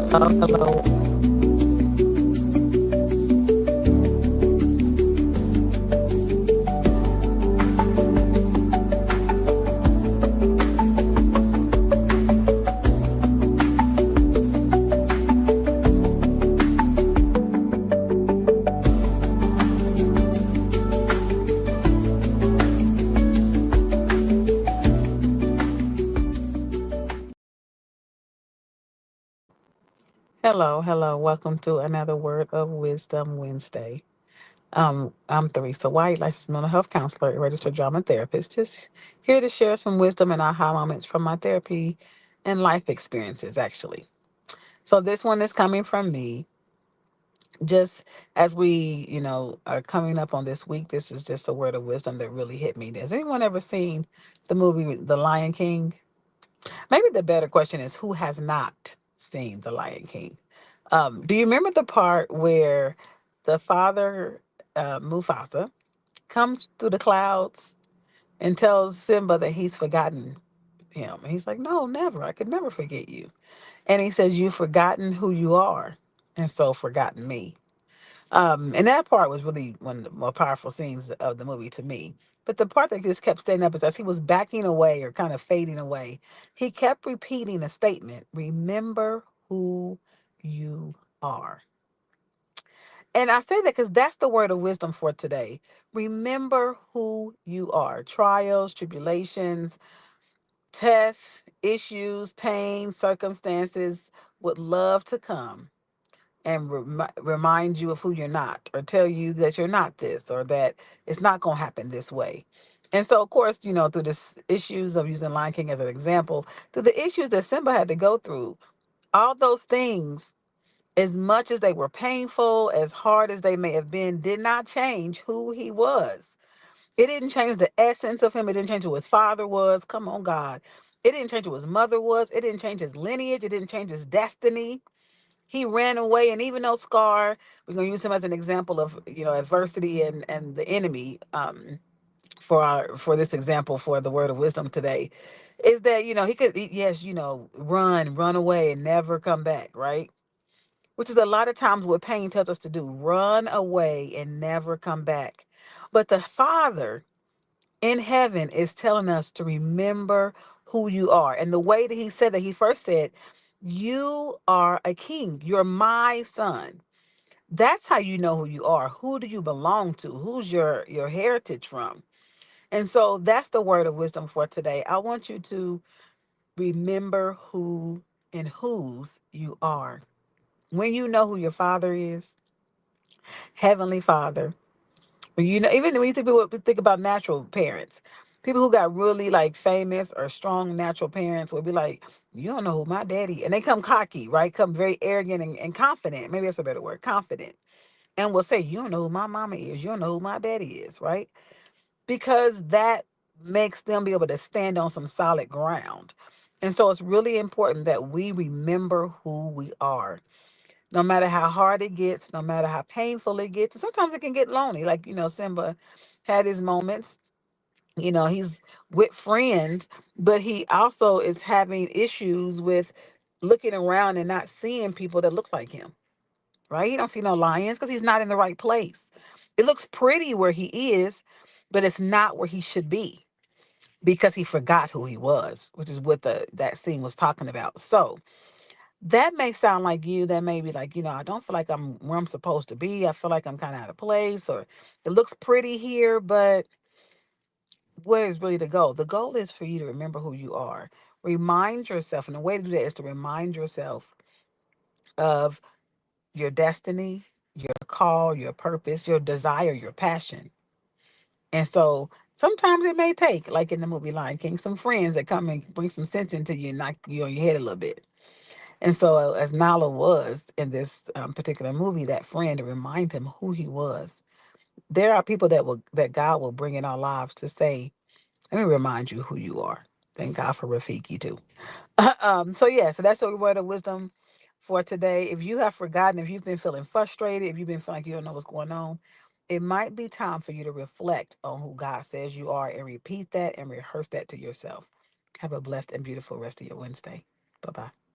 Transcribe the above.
Hello. Hello. Welcome to another Word of Wisdom Wednesday. I'm Theresa White, licensed mental health counselor and registered drama therapist. Just here to share some wisdom and aha moments from my therapy and life experiences, actually. So this one is coming from me. Just as we, are coming up on this week, this is just a word of wisdom that really hit me. Has anyone ever seen the movie The Lion King? Maybe the better question is, who has not seen The Lion King? Do you remember the part where the father, Mufasa, comes through the clouds and tells Simba that he's forgotten him? And he's like, no, never. I could never forget you. And he says, you've forgotten who you are, and so forgotten me. And that part was really one of the more powerful scenes of the movie to me. But the part that just kept standing up is as he was backing away or kind of fading away, he kept repeating a statement: remember who you are. And I say that because that's the word of wisdom for today. Remember who you are. Trials, tribulations, tests, issues, pain, circumstances would love to come and remind you of who you're not, or tell you that you're not this, or that it's not going to happen this way. And so, of course, through the issues of using Lion King as an example, through the issues that Simba had to go through, all those things, as much as they were painful, as hard as they may have been, did not change who he was. It didn't change the essence of him. It didn't change who his father was. Come on, God. It didn't change who his mother was. It didn't change his lineage. It didn't change his destiny. He ran away, and even though Scar, we're gonna use him as an example of adversity and the enemy, for this example for the word of wisdom today, is that he could, yes, run away and never come back, right? Which is a lot of times what pain tells us to do: run away and never come back. But the Father in heaven is telling us to remember who you are. And the way that he said that, he first said, you are a king. You're my son. That's how you know who you are. Who do you belong to? Who's your heritage from? And so that's the word of wisdom for today. I want you to remember who and whose you are. When you know who your father is, Heavenly Father, even when you think about natural parents, people who got really like famous or strong natural parents will be like, you don't know who my daddy, and they come cocky, right? Come very arrogant and confident. Maybe that's a better word, confident. And will say, you don't know who my mama is. You don't know who my daddy is, right? Because that makes them be able to stand on some solid ground. And so it's really important that we remember who we are. No matter how hard it gets, no matter how painful it gets, and sometimes it can get lonely. Like, Simba had his moments. He's with friends, but he also is having issues with looking around and not seeing people that look like him, right? He don't see no lions because he's not in the right place. It looks pretty where he is, but it's not where he should be because he forgot who he was, which is what that scene was talking about. So that may sound like you. That may be like, I don't feel like I'm where I'm supposed to be. I feel like I'm kind of out of place, or it looks pretty here, but where is really the goal? The goal is for you to remember who you are. Remind yourself, and the way to do that is to remind yourself of your destiny, your call, your purpose, your desire, your passion. And so sometimes it may take, like in the movie Lion King, some friends that come and bring some sense into you and knock you on your head a little bit. And so, as Nala was in this particular movie, that friend to remind him who he was. There are people that God will bring in our lives to say, "Let me remind you who you are." Thank God for Rafiki too. So that's the word of wisdom for today. If you have forgotten, if you've been feeling frustrated, if you've been feeling like you don't know what's going on, it might be time for you to reflect on who God says you are and repeat that and rehearse that to yourself. Have a blessed and beautiful rest of your Wednesday. Bye bye.